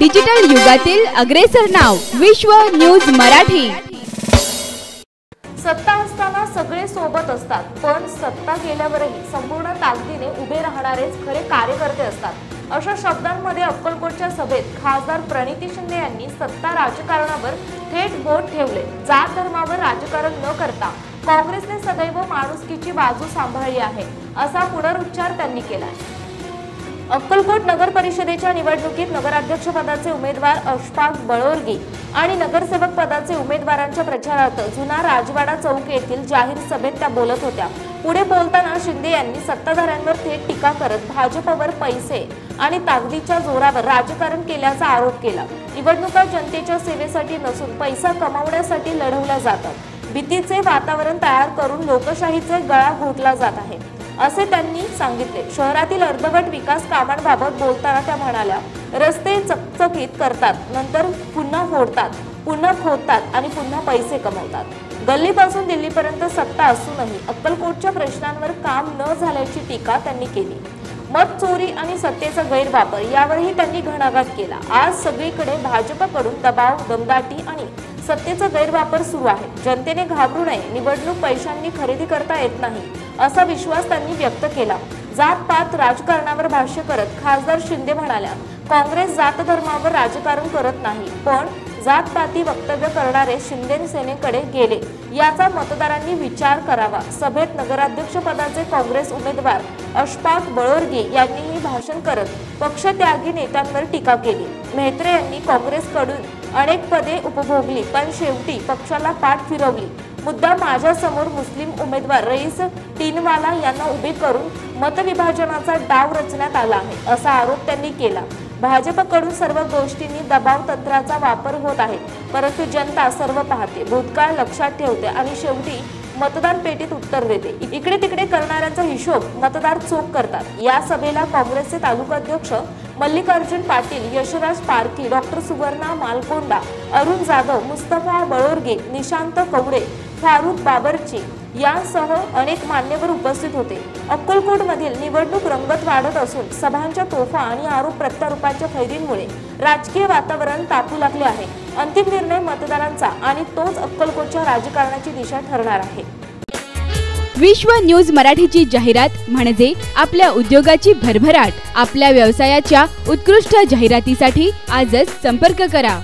Digital युगातील अग्रेसर नाव विश्व न्यूज मराठी। सत्ता असताना सगळे सोबत असतात, पण सत्ता गेल्यावरही संपूर्ण ताकदीने उभे राहणारेच खरे कार्यकर्ते असतात। अशा शब्दांमध्ये अक्कलकोटच्या सभेत खासदार प्रणिती शिंदे यांनी सत्ता राजकारणावर थेट बोट ठेवले। जात धर्मावर राजकारण न करता काँग्रेसने सदैव माणुसकीची बाजू सांभाळली आहे, असा पुनरुच्चार त्यांनी केला। अक्कलकोट नगर परिषदेच्या निवडणुकीत नगराध्यक्ष पदाचे उमेदवार अशफाक बळोरगी आणि नगरसेवक पदाचे उमेदवारांच्या प्रचारार्थ जुना राजवाडा चौक येथील जाहीर सभेत त्या बोलत होत्या। पुढे बोलताना शिंदे यांनी सत्ताधाऱ्यांवर थेट टीका करत भाजपवर पैसे आणि ताकदीच्या जोरावर राजकारण केल्याचा आरोप केला। निवडणुका जनतेच्या सेवेसाठी नसून पैसा कमावण्यासाठी लढवल्या जातात। भीतीचे वातावरण तयार करून लोकशाहीचे गळा घोटला जात आहे, असे त्यांनी सांगितले। शहरातील अर्धवट विकास कामांबाबत बोलताना त्या म्हणाल्या, रस्ते चकचकीत करतात, नंतर पुन्हा फोडतात, पुन्हा खोदतात आणि पुन्हा पैसे कमवतात। गल्लीपासून दिल्लीपर्यंत सत्ता असूनही अक्कलकोटच्या प्रश्नांवर काम न झाल्याची टीका त्यांनी केली। मत चोरी आणि सत्तेचा गैरवापर यावरही त्यांनी घणाघात केला। आज सगळीकडे भाजपकडून दबाव, दमदाटी आणि सत्तेचा गैरवापर सुरू आहे। जनतेने घाबरू नये, निवडणूक पैशांनी खरेदी करता येत नाही, असा विश्वास त्यांनी व्यक्त केला। जात-पात राजकारणावर भाष्य करत खासदार शिंदे म्हणाल्या, काँग्रेस जात धर्मावर राजकारण करत नाही, पण जात-पाती वक्तव्य करणारे शिंदे सेनेकडे गेले, याचा मतदारांनी विचार करावा। सभेत नगराध्यक्ष पदाचे काँग्रेस उमेदवार अशफाक बळोरगी यांनीही भाषण करत पक्षत्यागी नेत्यांवर टीका केली। मेहत्रे यांनी काँग्रेसकडून अनेक पदे उपभोगली, पण शेवटी पक्षाला पाठ फिरवली। मुद्दा माझ्या समोर मुस्लिम उमेदवार रईस टिनवाला यांना उभे करून मतविभाजनाचा डाव रचण्यात आला आहे, असा आरोप त्यांनी केला। भाजपकडून सर्व गोष्टींनी दबाव तंत्राचा वापर होत आहे, परंतु जनता सर्व पाहते, भूतकाळ लक्षात ठेवते आणि शेवटी मतदान पेटीत उत्तर देते। इकडे तिकडे करणाऱ्यांचा हिशोब मतदार चोख करतात। या सभेला काँग्रेसचे तालुकाध्यक्ष मल्लिकार्जुन पाटील, यशराज पारखी, डॉक्टर सुवर्णा मालकोंडा, अरुण जाधव, मुस्तफा बळोरगे, निशांत कवडे, फारुख बाबरची यांसह अनेक मान्यवर उपस्थित होते। अक्कलकोटमधील निवडणूक रंगत वाढत असून सभांच्या तोफा आणि आरोप प्रत्यारोपांच्या फैरींमुळे राजकीय वातावरण तापू लागले आहे। अंतिम निर्णय मतदारांचा आणि तोच अक्कलकोटच्या राजकारणाची दिशा ठरणार आहे। विश्व न्यूज मराठीची जाहिरात म्हणजे आपल्या उद्योगाची भरभराट। आपल्या व्यवसायाच्या उत्कृष्ट जाहिरातीसाठी आजच संपर्क करा।